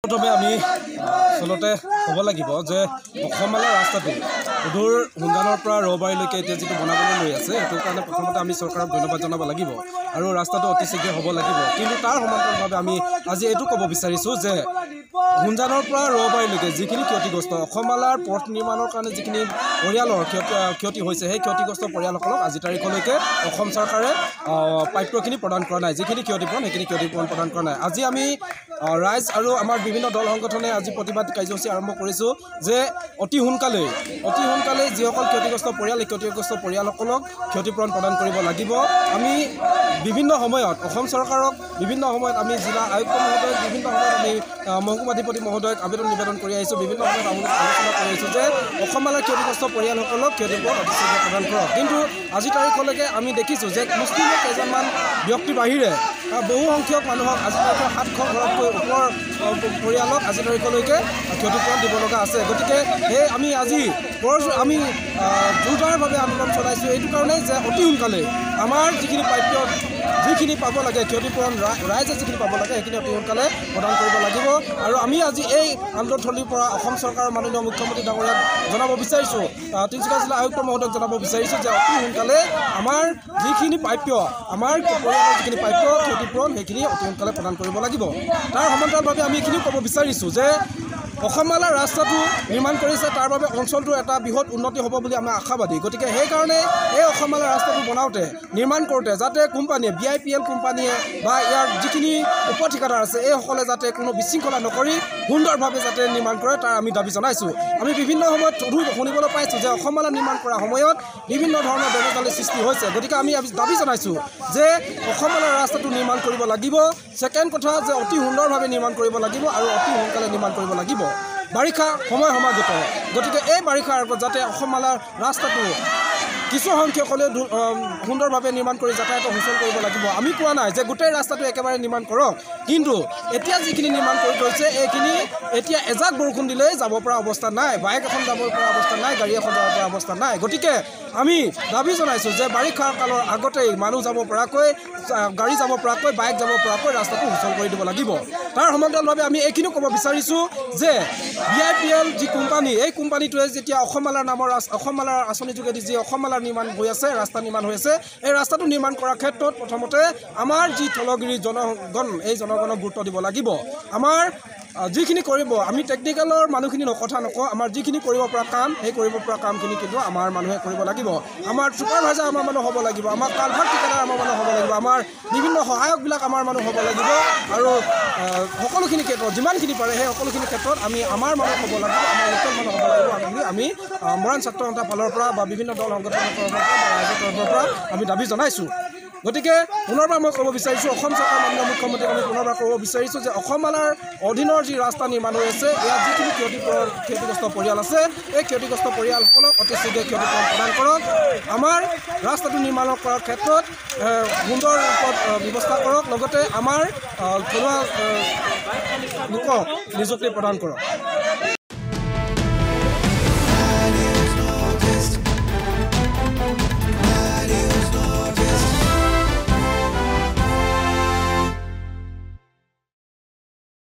প্ৰথমে আমি আচলতে ক'ব লাগিব যে অসমমালা ৰাস্তাটো সুদূৰ হুংগানৰ পৰা ৰবাৰীলৈকে এতিয়া যিটো বনাবলৈ লৈ আছে সেইটো কাৰণে প্ৰথমতে আমি চৰকাৰক ধন্যবাদ জনাব লাগিব আৰু ৰাস্তাটো অতি শীঘ্ৰে হ'ব লাগিব। কিন্তু তাৰ সমান্তৰালভাৱে আমি আজি এইটো ক'ব বিচাৰিছোঁ যে হুংগানৰ পৰা ৰবাৰীলৈকে যিখিনি ক্ষতিগ্ৰস্ত অসমমালাৰ পথ নিৰ্মাণৰ কাৰণে যিখিনি পৰিয়ালৰ ক্ষতি হৈছে সেই ক্ষতিগ্ৰস্ত পৰিয়ালসকলক আজি তাৰিখলৈকে অসম চৰকাৰে প্ৰাপ্যখিনি প্ৰদান কৰা নাই। যিখিনি ক্ষতিপূৰণ সেইখিনি ক্ষতিপূৰণ প্ৰদান কৰা নাই। আজি আমি ৰাইজ আৰু আমাৰ বিভিন্ন দল সংগঠনে আজি প্ৰতিবাদ কাৰ্যসূচী আৰম্ভ কৰিছোঁ যে অতি সোনকালেই যিসকল ক্ষতিগ্ৰস্ত পৰিয়াল এই ক্ষতিগ্ৰস্ত পৰিয়ালসকলক ক্ষতিপূৰণ প্ৰদান কৰিব লাগিব। আমি বিভিন্ন সময়ত অসম চৰকাৰক বিভিন্ন সময়ত আমি জিলা আয়ুক্ত মহোদয়ক বিভিন্ন সময়ত আমি মহকুমাধিপতি মহোদয়ক আবেদন নিবেদন কৰি আহিছোঁ। বিভিন্ন সময়ত আলোচনা কৰি আহিছোঁ যে অসমমালাৰ ক্ষতিগ্ৰস্ত পৰিয়ালসকলক ক্ষতিপূৰণ অতি শীঘ্ৰে প্ৰদান কৰক। কিন্তু আজি তাৰিখলৈকে আমি দেখিছোঁ যে মুছলিমৰ কেইজনমান ব্যক্তিৰ বাহিৰে বহু সংখ্যক মানুহক আজি তাৰিখৰ 700 ঘৰতকৈ ওপৰ পৰিয়ালক আজি তাৰিখলৈকে ক্ষতিপূৰণ দিব লগা আছে। গতিকে সেই আমি আজি আমি জোৰদাৰভাৱে আন্দোলন চলাইছোঁ এইটো কাৰণেই যে অতি সোনকালে আমাৰ যিখিনি পাব লাগে ক্ষতিপূৰণ ৰাইজে যিখিনি পাব লাগে সেইখিনি অতি সোনকালে প্ৰদান কৰিব লাগিব। আৰু আমি আজি এই আন্দোলনথলীৰ পৰা অসম চৰকাৰৰ মাননীয় মুখ্যমন্ত্ৰী ডাঙৰীয়াক জনাব বিচাৰিছোঁ, তিনিচুকীয়া জিলা আয়ুক্ত মহোদয়ক জনাব বিচাৰিছোঁ যে অতি সোনকালে আমাৰ যিখিনি প্ৰাপ্য আমাৰ পৰিয়ালৰ যিখিনি প্ৰাপ্য ক্ষতিপূৰণ সেইখিনি অতি সোনকালে প্ৰদান কৰিব লাগিব। তাৰ সমান্তৰালভাৱে আমি এইখিনিও ক'ব বিচাৰিছোঁ যে অসমমালাৰ ৰাস্তাটো নিৰ্মাণ কৰিছে তাৰ বাবে অঞ্চলটোৰ এটা বৃহৎ উন্নতি হ'ব বুলি আমি আশাবাদী। গতিকে সেইকাৰণে এই অসমমালাৰ ৰাস্তাটো বনাওঁতে নিৰ্মাণ কৰোঁতে যাতে কোম্পানীয়ে BIPL কোম্পানীয়ে বা ইয়াৰ যিখিনি উপ ঠিকাদাৰ আছে এইসকলে যাতে কোনো বিশৃংখলা নকৰি সুন্দৰভাৱে যাতে নিৰ্মাণ কৰে তাৰ আমি দাবী জনাইছোঁ। আমি বিভিন্ন সময়ত শুনিবলৈ পাইছোঁ যে অসমমালা নিৰ্মাণ কৰাৰ সময়ত বিভিন্ন ধৰণৰ বেমেজালিৰ সৃষ্টি হৈছে। গতিকে আমি দাবী জনাইছোঁ যে অসমমালাৰ ৰাস্তাটো নিৰ্মাণ কৰিব লাগিব। ছেকেণ্ড কথা যে অতি সুন্দৰভাৱে নিৰ্মাণ কৰিব লাগিব আৰু অতি সোনকালে নিৰ্মাণ কৰিব লাগিব। বাৰিষা সময় সমাগত, গতিকে এই বাৰিষাৰ আগত যাতে অসমমালাৰ ৰাস্তাটো কিছু সংখ্যক হ'লেও সুন্দৰভাৱে নিৰ্মাণ কৰি যাতায়াত সুচল কৰিব লাগিব। আমি কোৱা নাই যে গোটেই ৰাস্তাটো একেবাৰে নিৰ্মাণ কৰক, কিন্তু এতিয়া যিখিনি নিৰ্মাণ কৰি থৈছে এইখিনি এতিয়া এজাক বৰষুণ দিলেই যাব পৰা অৱস্থা নাই, বাইক এখন যাব পৰা অৱস্থা নাই, গাড়ী এখন যাব পৰা অৱস্থা নাই। গতিকে আমি দাবী জনাইছোঁ যে বাৰিষা কালৰ আগতেই মানুহ যাব পৰাকৈ, গাড়ী যাব পৰাকৈ, বাইক যাব পৰাকৈ ৰাস্তাটো সুচল কৰি দিব লাগিব। তাৰ সমান্তৰালভাৱে আমি এইখিনিও ক'ব বিচাৰিছোঁ যে BIPL যি কোম্পানী এই কোম্পানীটোৱে যেতিয়া অসমমালাৰ আঁচনি যোগেদি যি অসমমালাৰ নিৰ্মাণ হৈ আছে, ৰাস্তা নিৰ্মাণ হৈ আছে, এই ৰাস্তাটো নিৰ্মাণ কৰাৰ ক্ষেত্ৰত প্ৰথমতে আমাৰ যি তলগিৰি জনগণ এই জনগণক গুৰুত্ব দিব লাগিব। আমাৰ যিখিনি কৰিব আমি টেকনিকেলৰ মানুহখিনি কথা নকওঁ, আমাৰ যিখিনি কৰিব পৰা কাম সেই কৰিব পৰা কামখিনি কিন্তু আমাৰ মানুহে কৰিব লাগিব। আমাৰ ছুপাৰভাইজাৰ আমাৰ মানুহ হ'ব লাগিব, আমাৰ কালভাৰ্ট ঠিকাদাৰ আমাৰ মানুহ হ'ব লাগিব, আমাৰ বিভিন্ন সহায়কবিলাক আমাৰ মানুহ হ'ব লাগিব আৰু সকলোখিনি ক্ষেত্ৰত যিমানখিনি পাৰে সেই সকলোখিনি ক্ষেত্ৰত আমি আমাৰ মানুহ হ'ব লাগিব, আমাৰ লোকেল মানুহ হ'ব লাগিব বুলি আমি মৰাণ ছাত্ৰ সন্থাৰ ফালৰ পৰা বা বিভিন্ন দল সংগঠনৰ তৰফৰ পৰা বা ৰাইজৰ তৰফৰ পৰা আমি দাবী জনাইছোঁ। গতিকে পুনৰবাৰ মই ক'ব বিচাৰিছোঁ অসম চৰকাৰ মাননীয় মুখ্যমন্ত্ৰীক আমি পুনৰবাৰ ক'ব বিচাৰিছোঁ যে অসমমালাৰ অধীনৰ যি ৰাস্তা নিৰ্মাণ হৈ আছে ইয়াত যিখিনি ক্ষতিগ্ৰস্ত পৰিয়াল আছে এই ক্ষতিগ্ৰস্ত পৰিয়ালসকলক অতি শীঘ্ৰে ক্ষতিপূৰণ প্ৰদান কৰক। আমাৰ ৰাস্তাটো নিৰ্মাণ কৰাৰ ক্ষেত্ৰত সুন্দৰ ৰূপত ব্যৱস্থা কৰক, লগতে আমাৰ থলুৱা লোকক নিযুক্তি প্ৰদান কৰক।